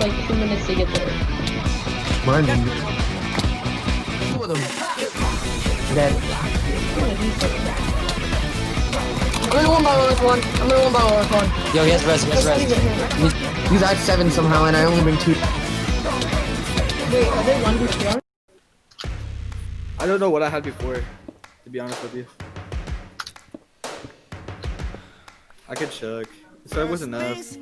like 2 minutes to get there. Mine. Two of them. Dead. I'm gonna one by one with one. I'm gonna one by one with one. Yo, he has res, he has res. He's at 7 somehow, and I only bring 2. Wait, are they 1v3? I don't know what I had before, to be honest with you. I could chug. So it was enough.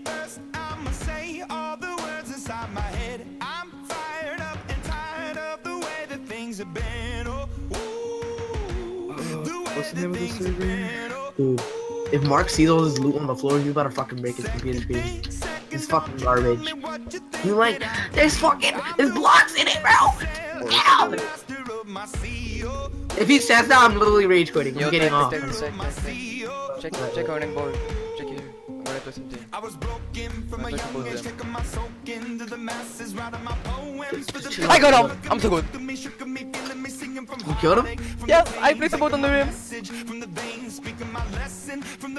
What's the name of the server? Dude, if Mark sees all his loot on the floor, he's about to fucking break his PvP. He's fucking garbage. He's like, there's blocks in it, bro! Ow! If he says that, I'm literally rage quitting. I'm getting off. Check earning board. Check here. I'm gonna do something. I got him! I'm so good. You killed him? Yeah, I placed a boat on the rim.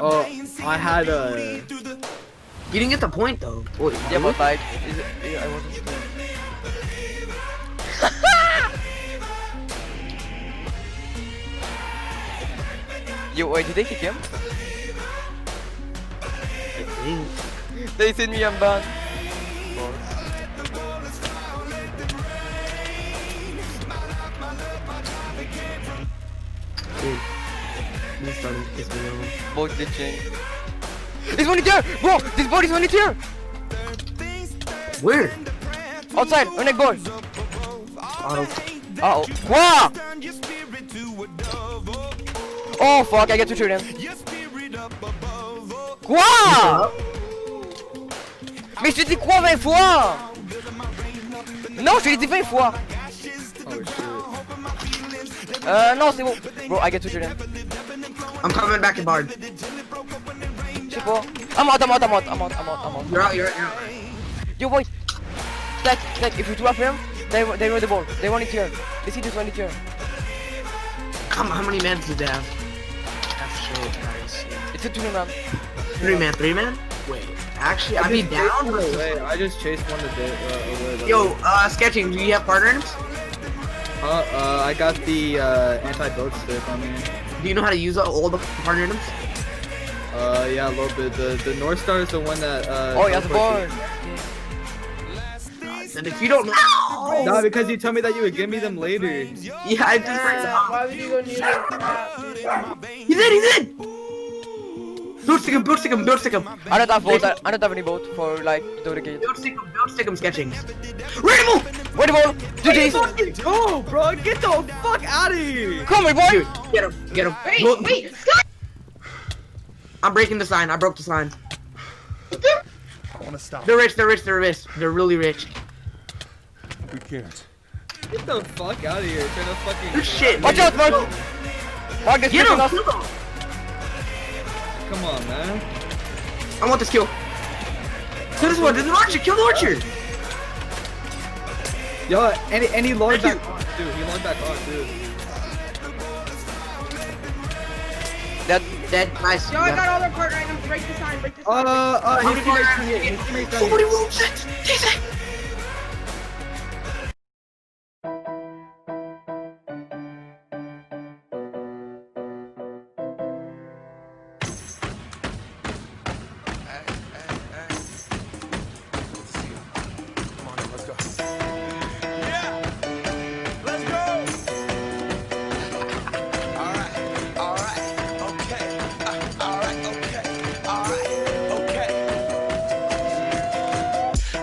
Oh, I had You didn't get the point though. Wait, Yeah, but like, yeah, I wasn't sure. Yo, wait, did they kick him? I think. They sent me I'm banned. Dude, he's starting to piss me off. Boat glitching. This one is here! Bro, this boat is one is here! Where? Outside, on neck board. Auto. Uh-oh. Wow! Oh fuck, I get to shoot him. Quoi? Mais je te dis quoi 20 fois? Non, je te l'ai dit 20 fois. Non, c'est bon. Bro, I get to shoot him. I'm coming back in Bard. Je sais pas. I'm out. You're out. Yo boys. Stack, if you drop him, they know the ball. They want it here. They see this one here. How many men do they have? That's shit, guys. It's a 2-man. 3-man? Wait, actually, I'd be down. Wait, I just chased one away. Yo, sketching, do you have partners? I got the anti-boat stick on me. Do you know how to use all the partners? Yeah, a little bit. The North Star is the one that Oh, yeah, the board. And if you don't know, Nah, because you told me that you would give me them later. yeah, I just Why would you go near the crap? He's in! Build stick him! I don't have boat. I don't have any boat for like do the gate. Build stick him, sketching. Radaible! Wait a ball. Do this. Go, bro! Get the fuck out of here! Come on, boy. Dude, get him. Wait, I'm breaking the sign. I broke the sign. I wanna stop. They're rich. They're really rich. We can't. Get the fuck out of here! Trying to fucking. Good shit. Watch out, Mark. Mark is Get picking him! us. Come on, man. I want this kill. Kill this one. This is an archer. Kill the archer. Yo, any logged Thank back on, dude. He logged back on, dude. Dead. Nice. Yo, I got all their part items. Break the sign. His teammate's right here. Somebody move. Jesus.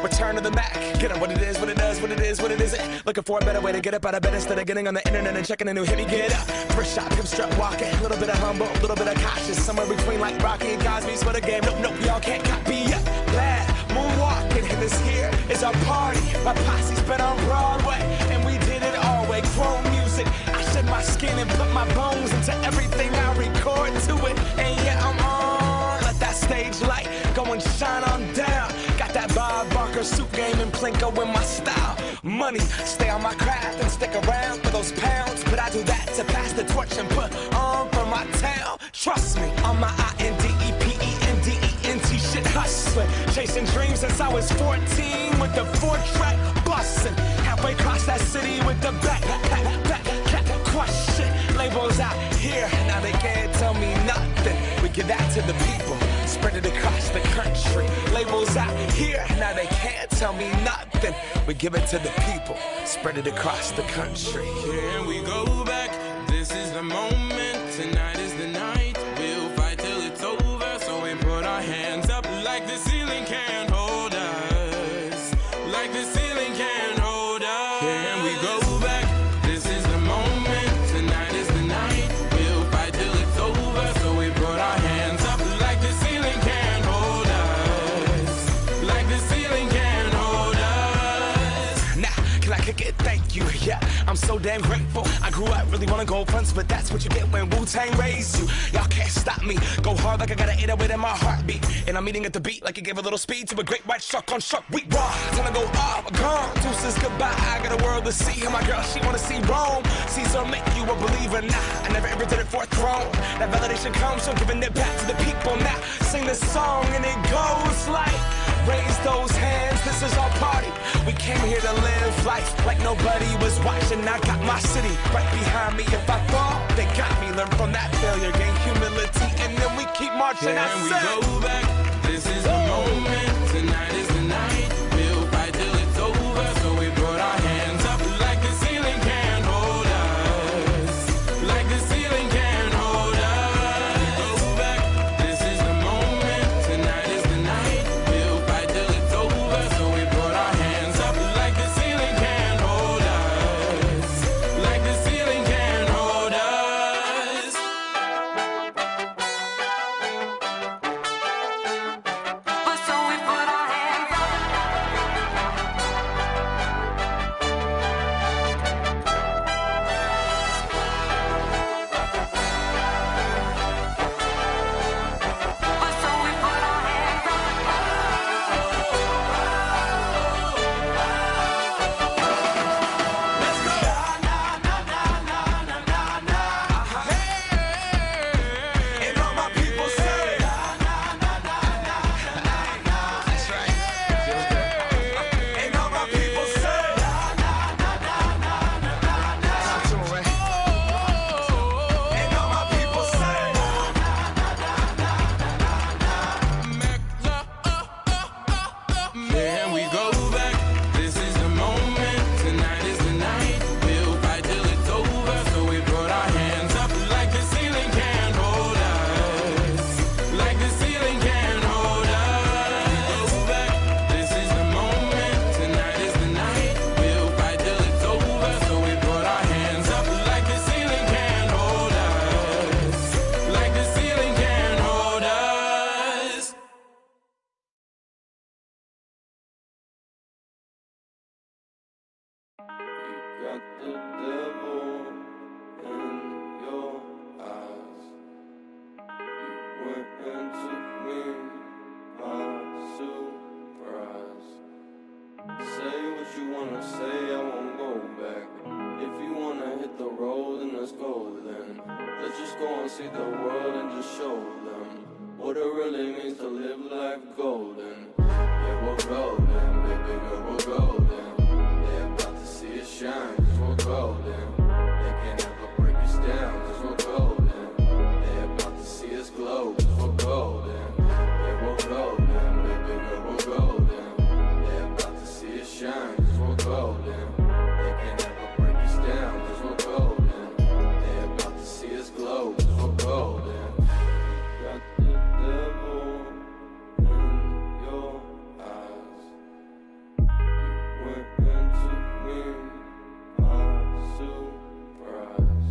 Return to the Mac. Get 'em what it is, what it does, what it is, what it isn't. Looking for a better way to get up out of bed instead of getting on the internet and checking a new hit. Me get up. First shot, come strut walking. A little bit of humble, a little bit of cautious. Somewhere between like Rocky and Cosby's for the game. Nope, y'all can't copy up. Glad moonwalking, and this here is our party. My posse's been on Broadway, and we did it all way. Chrome music. I shed my skin and put my bones into everything I record to it. And yeah, I'm on. Let that stage light go and shine on down. Got that Bob Barker suit game and Plinko in my style. Money, stay on my craft and stick around for those pounds. But I do that to pass the torch and put on for my town. Trust me, on my INDEPENDENT shit. Hush, hustling, chasing dreams since I was 14 with the 4-track bustin'. Halfway across that city with the back question. Labels out here, now they can't tell me nothing. We give that to the people, spread it across the country. Labels out here, now they can't tell me nothing. We give it to the people, spread it across the country. Here we go back, this is the moment, tonight is the night. We'll fight till it's over, so we put our hands up like the ceiling can't hold us. Like the ceiling can't hold us. Here we go back, this is the moment, tonight is the night. We'll fight till it's over, so we put our hands up like the ceiling can't hold us. Like the ceiling can't hold us. Now, can I kick it? Thank you, yeah, I'm so damn grateful. I grew up really wanna go fronts, but that's what you get when Wu-Tang raised you. Y'all can't stop me, go hard like I got an 808 in my heartbeat. And I'm eating at the beat like it gave a little speed to a great white shark on Shark Week. Raw, time to go off, gone, deuces goodbye. I got a world to see, and my girl, she wanna see Rome. Caesar make you a believer, nah, I never ever did it for a throne. That validation comes from giving it back to the people. Now, sing this song and it goes like, raise those hands, this is our party. We came here to live life like nobody was watching. I got my city right behind me. If I fall, they got me. Learn from that failure, gain humility, and then we keep marching. Here we go back, this is the moment, tonight is the night. We'll fight till it's over, so we put our hands up like the ceiling can't hold us. Like the ceiling can't hold us. Go back, this is the moment, tonight is the night. We'll fight till it's over, so we put our hands up like the ceiling can't hold us. Like the ceiling can't hold us. So we put our hands up. So we put our hands up. And all my people say, that's right. And all my people say, and all my people say, Here we go back, this is the moment, tonight is the night. We'll fight till it's over, so we put our hands up like the ceiling can't hold us. Like the ceiling can't hold us. Go back, this is the moment, tonight is the night. We'll fight till it's over, so we put our hands up like the ceiling can't hold us. Like the ceiling can't hold us. You got the devil in your eyes. You went and took me by surprise. Say what you wanna say, I won't go back. If you wanna hit the road, then let's go then. Let's just go and see the world and just show them what it really means to live life golden. Yeah, we're golden, baby girl, we're golden. They're about to see us shine, cause we're golden. They can't ever break us down, cause we're golden. They're about to see us glow, cause we're golden. Yeah, we're golden, baby girl, we're golden. They're about to see us shine, cause we're golden. They can't ever break us down, cause we're golden. They're about to see us glow, cause we're golden. Got the devil in your eyes. You went and took me by surprise.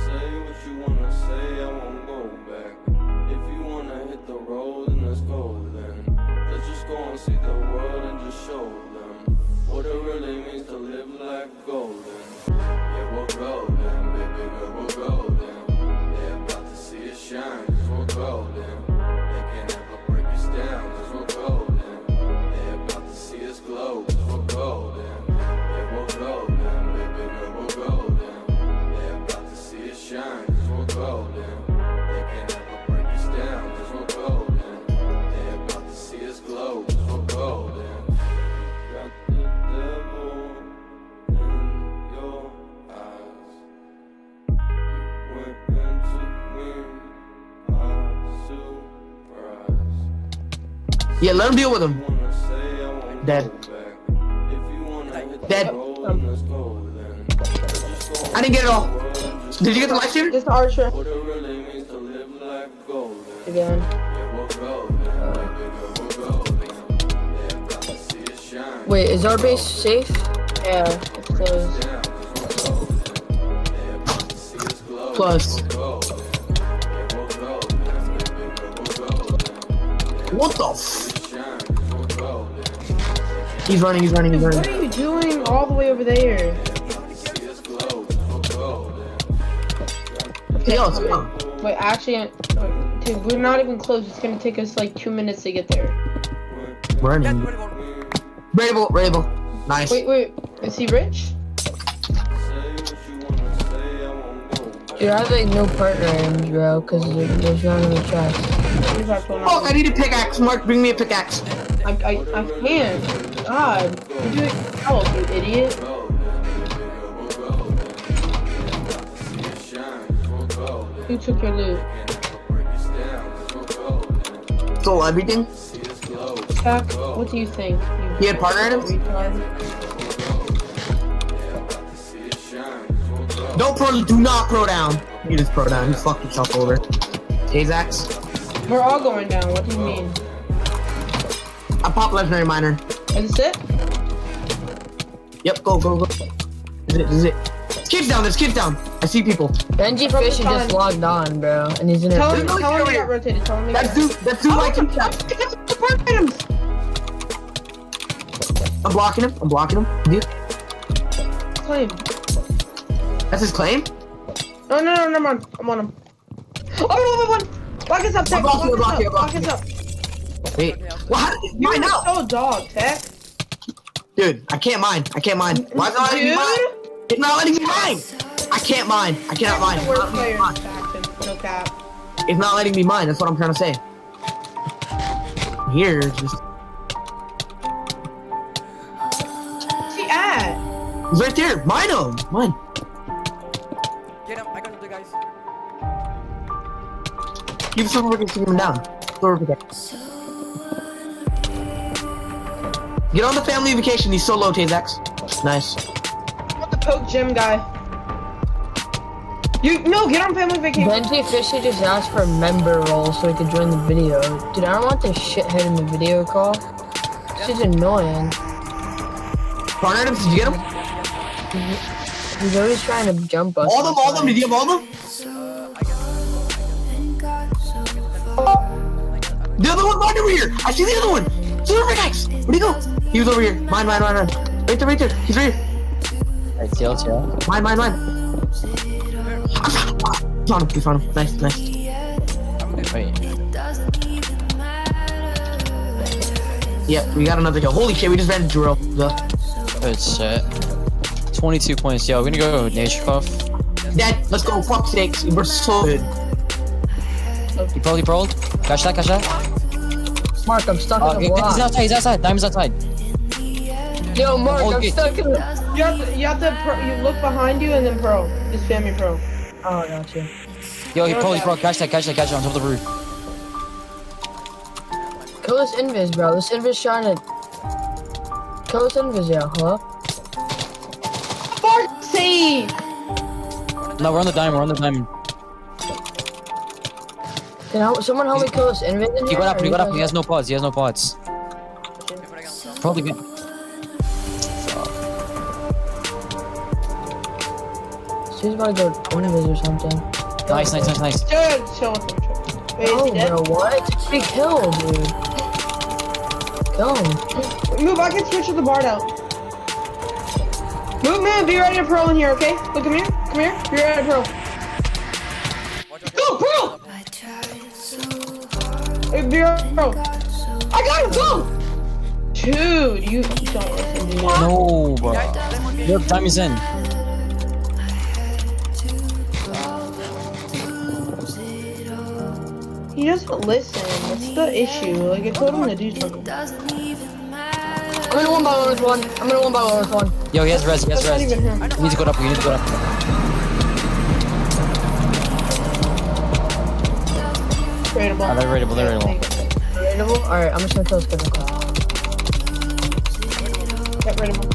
Say what you wanna say, I won't go back. If you wanna hit the road, then let's go then. Let's just go and see the world and just show them what it really means to live life golden. Yeah, we're golden, baby girl, we're golden. They're about to see us shine, cause we're golden. They can't ever break us down, cause we're golden. They're about to see us glow, cause we're golden. Yeah, we're golden, baby girl, we're golden. They're about to see us shine, cause we're golden. They can't ever break us down, cause we're golden. They're about Yeah, let him deal with him. Dead. Dead. I didn't get it all. Did you get the life stream? Just the archer. Again. Wait, is our base safe? Yeah, it's closed. Plus. What the f? He's running, he's running, he's running. What are you doing all the way over there? Hey, yo, let's go. Wait, actually, dude, we're not even close. It's gonna take us like 2 minutes to get there. Running. Radaible. Nice. Wait, is he rich? Dude, I have like no partner items, bro, because there's none in the chest. Oh, I need a pickaxe. Mark, bring me a pickaxe. I can't. God, you're doing help, you idiot. Who took your loot? Stole everything. Chuck, what do you think? You had partner items? Don't pro, do not pro down. You just pro down. You fucked yourself over. Azax. We're all going down. What do you mean? I pop legendary miner. Is this it? Yep, go. This is it. There's kids down. There's kids down. I see people. Benji Fisher just logged on, bro, and he's in Tell a. him he got rotated. Tell him he That's got two like him. items. I'm blocking him. Dude. Claim. That's his claim? No, never mind. I'm on him. Oh, one. Lock us up, Tech. Block you. Lock us up. Wait. What? Mine out. So dog, Tech. Dude, I can't mine. Why is it not letting me mine? It's not letting me mine. I can't mine. I cannot mine. The worst player in faction. No cap. It's not letting me mine. That's what I'm trying to say. Here, just. Where's he at? He's right there. Mine him. Mine. Get him, I got the guys. Keep silver pickaxe him down. Silver pickaxe. Get on the family vacation. He's so low, Tazax. Nice. I'm the poke gym guy. Get on family vacation. Benji Fisher just asked for a member role so he could join the video. Dude, I don't want this shithead in the video call. This is annoying. Partner items, did you get him? He's always trying to jump us. All of them? Did you have all of them? The other one, mine over here. I see the other one. Silver pickaxe. Where'd he go? He was over here. Mine. Right there. He's right here. Alright, chill. Mine. We found him. Nice. Wait. Yep, we got another kill. Holy shit, we just ran into drill. Good shit. 22 points. Yo, we're gonna go Sagepvp. Dead. Let's go. Fuck sakes. We're so good. He rolled. Catch that. Mark, I'm stuck in a block. He's outside. Diamond's outside. Yo, Mark, I'm Okay. stuck in a... You have to you look behind you and then pro. Just spam your pro. Oh, gotcha. Yo, he pro. Catch that on top of the roof. Kill this invis, bro. This invis trying to... Kill this invis, yeah. Hello? Fart save! No, we're on the diamond. Someone help me kill this invis in He here? got up. He has no pods. Probably good. She's about to go invis or something. Nice. Chill with him. Wait, is Oh, he dead? bro, what? Big kill, dude. Kill him. Move, I can switch with the bard out. Move, be ready to pro in here, okay? Look, come here. Be ready to pro. Go, pro! Hey, be ready to pro. I got him, go! Dude, you don't listen to me. No, bro. Yep, time is in. He doesn't listen. What's the issue? Like, I told him to do something. I'm gonna one by one with one. Yo, he has res. That's not even him. You need to go up. Rateable. They're rateable. raidable? Alright, I'm just gonna kill this kid. Get raidable.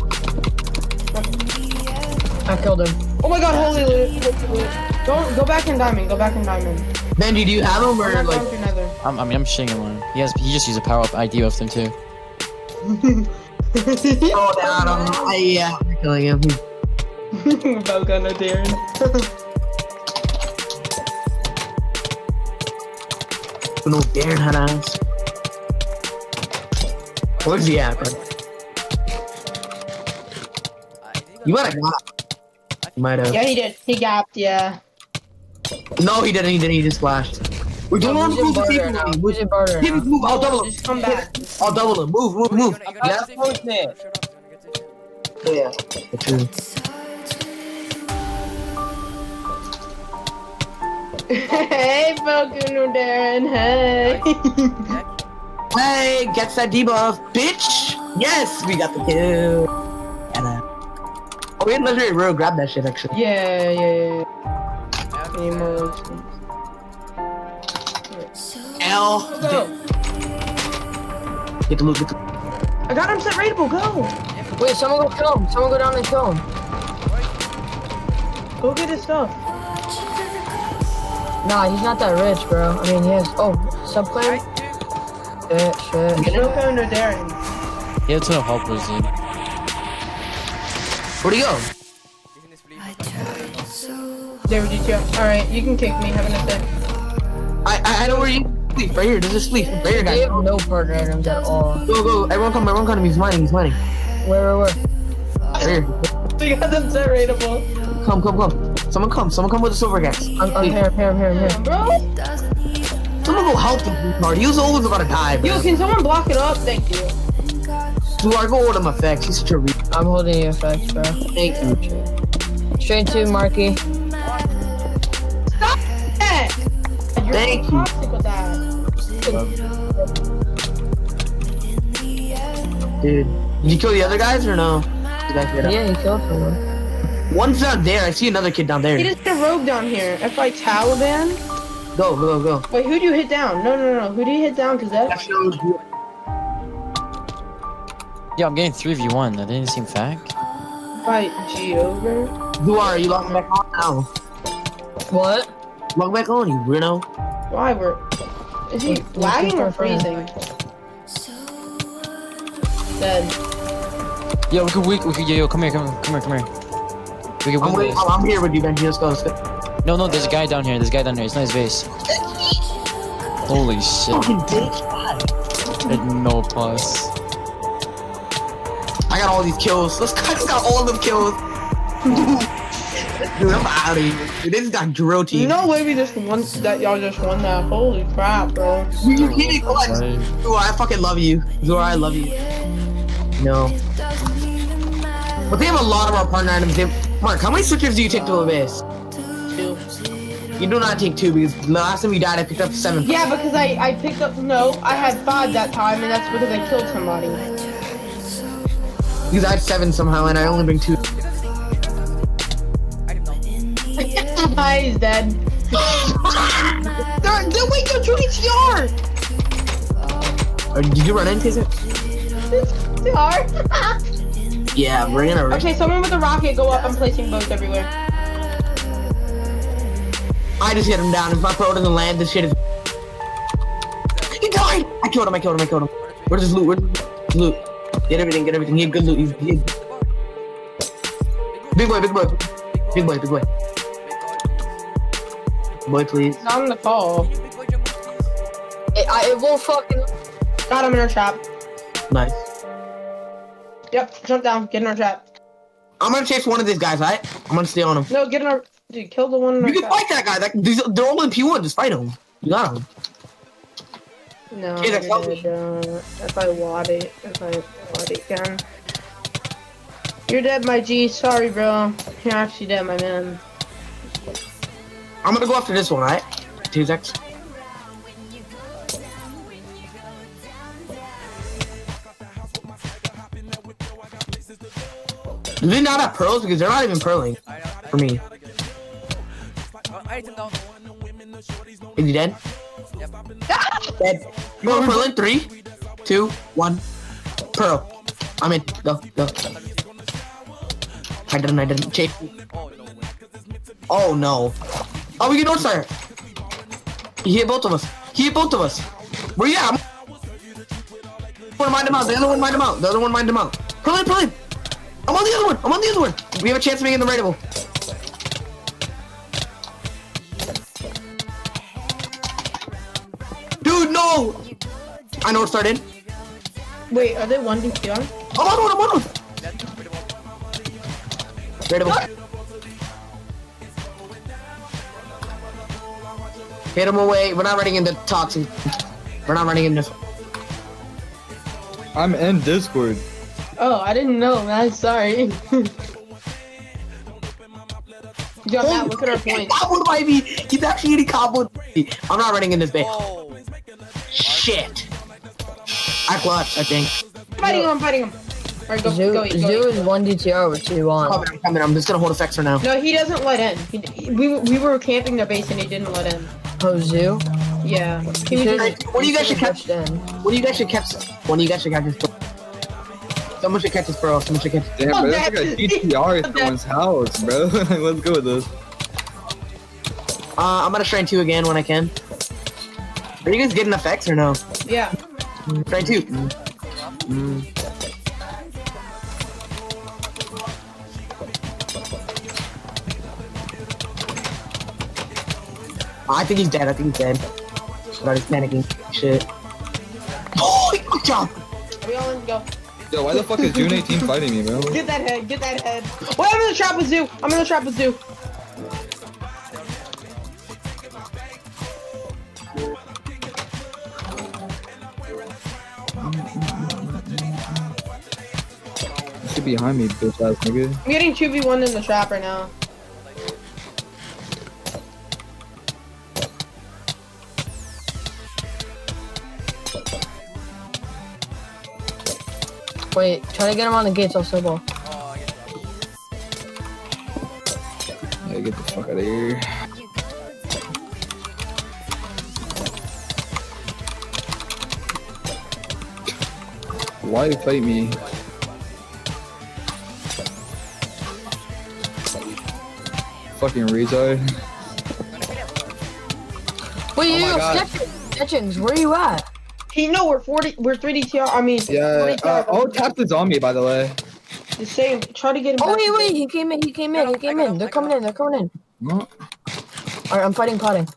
I killed him. Oh my god, holy loot. Go back in diamond. Go back in diamond. Benji, do you have him or I'm not like? going through nether. I'm shitting him on. He just used a power up ID with him too. Oh, down him. Yeah, I'm killing him. Boga, no Darren. No Darren had ass. Where's he at, bro? You might have got. You might have. Yeah, he did. He gapped, yeah. No, he didn't. He just flashed. We're doing on move the team. Move. I'll double him. Just come back. I'll double him. Move. Yeah. Yeah. True. Hey, Boga, no Darren. Hey. Hey, gets that debuff, bitch. Yes, we got the kill. Oh, we had legendary road. Grab that shit, actually. Yeah. Any more L. Go. Get the loot. I got him set raidable. Go. Wait, someone go kill him. Someone go down and kill him. Go get his stuff. Nah, he's not that rich, bro. I mean, he has. Oh, subclan? Shit. Boga, no Darren. He had a ton of helpers, dude. Where'd he go? There we go. Alright, you can kick me. Have a nice day. I know where you sleep. Right here. There's a sleep. Right here, They guys. have no partner items at all. Go. Everyone come. He's mining. Where? Right here. We got them set raidable. Come. Someone come with a silver gas. I'm here. Bro? Someone go help him, retard. He was always about to die, bro. Yo, can someone block it up? Thank you. Dude, I go order him effects. He's such a retard. I'm holding you effects, bro. Thank you. Straight to Marky. Stop that! You're Thank so you. toxic with that. Dude, did you kill the other guys or no? Yeah, he killed someone. One's down there. I see another kid down there. He just hit a rogue down here. If I Taliban. Go. Wait, who do you hit down? No. Who do you hit down? Cause that. Yeah, I'm getting 3v1. That didn't seem fact. Fight G over. Who are you? Log back on now. What? Log back on, you weirdo. Why is he lagging or freezing? Dead. Yo, we could, yo, come here. We can win this. I'm here with you, Benji. Let's go. No, there's a guy down here. It's not his base. Holy shit. Fucking bitch. No plus. I got all these kills. I just got all them kills. Dude, I'm out of here. Dude, this got drill team. No way y'all just won that. Holy crap, bro. You kidding? Zora, I fucking love you. Zora, I love you. No. But they have a lot of our partner items. Mark, how many switchers do you take to the base? 2. You do not take 2 because the last time you died, I picked up 7. Yeah, because I picked up. No, I had 5 that time, and that's because I killed somebody. Because I had 7 somehow, and I only bring 2. He's dead. Wait, go to TR. Did you run into it? TR. Yeah, we're gonna. Okay, someone with a rocket, go up. I'm placing boats everywhere. I just hit him down. If my pro doesn't land, this shit is. He died! I killed him. Where's his loot? Loot. Get everything. He had good loot. He had... Big boy. Boy, please. Not on the call. It won't fucking. Got him in our trap. Nice. Yep, jump down. Get in our trap. I'm gonna chase one of these guys, alright? I'm gonna stay on him. No, get in our. Dude, kill the one in our You can trap. fight that guy. They're all in P1. Just fight him. You got him. No, Yeah, that's help me. if I wad it again. You're dead, my G. Sorry, bro. You're actually dead, my man. I'm gonna go after this one, alright? 2 seconds. Do they not have pearls? Because they're not even pearling. For me. Is he dead? Dead. You want Pearl in 3, 2, 1. Pearl. I'm in. Go. I didn't. Chase. Oh no. Oh, we can North Star. He hit both of us. Where you at? One mined him out. The other one mined him out. Pearl in. I'm on the other one. We have a chance of making the radaible. Dude, no! I North Starred in. Wait, are they 1v2? I'm on one. Radaible. Hit him away. We're not running into toxin. We're not running into. I'm in Discord. Oh, I didn't know, man. Sorry. Yo, Matt, look at our points. Comboed by me. He's actually getting comboed by me. I'm not running in this base. Shit. I clutched, I think. I'm fighting him. Alright, go. Zoo is 1 DTR with 2 on. I'm coming. I'm just gonna hold effects for now. No, he doesn't let in. We were camping their base and he didn't let in. Oh, Zoo? Yeah. He was just, When you guys should catch in. Someone should catch this, bro. Damn, bro, that's like a DTR at someone's house, bro. Let's go with this. I'm gonna shrine 2 again when I can. Are you guys getting effects or no? yeah. Shrine 2. I think he's dead. But he's panicking. Shit. Oh, good job. We all in, go. Yo, why the fuck is June 18 fighting me, bro? Get that head. Wait, I'm in the trap with Zoo. Shit behind me, bitch ass nigga. I'm getting 2v1 in the trap right now. Wait, try to get him on the gates, I'll snowball. Yeah, get the fuck out of here. Why you fight me? Fucking retard. Wait, Oh my God. Sketchings, where are you at? We're 3 DTR. I mean, Yeah, 40 TR. oh, Taft is on me, by the way. The same. Try to get him. Oh, back. wait, he came in. They're coming in. No. Alright, I'm fighting potting.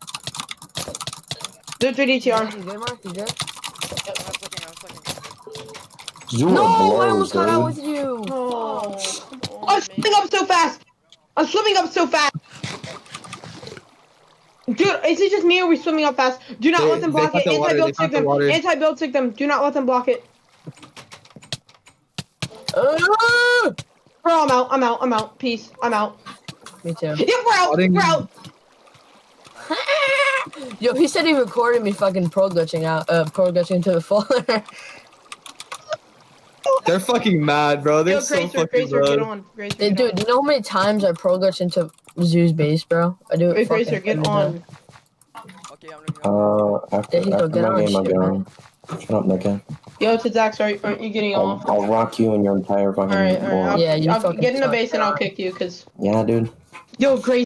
They're 3 DTR. You good, Mark? You good? You No, are I almost blows, got out dude. with you. Oh, I'm swimming up so fast. Dude, is it just me or are we swimming up fast? Do not let them block it. Anti-build tick them. Do not let them block it. Bro, I'm out. Peace. I'm out. Me too. Yeah, we're out. Yo, he said he recorded me fucking pro glitching into the folder. They're fucking mad, bro. They're so fucking Gracer, get mad. on. Gracer, Dude, do you know how many times I pro glitch into Zoo's base, bro? I do it. Wait, Gracer, get on. After There you go, get my on game, I'll shit, get man. on. Shut up, Nika. Yo, to Zax, aren't you getting off? I'll rock you and your entire fucking Alright. board. Yeah, you I'll fucking get in the suck. base and I'll kick you, cause. Yeah, dude. Yo, Gracer.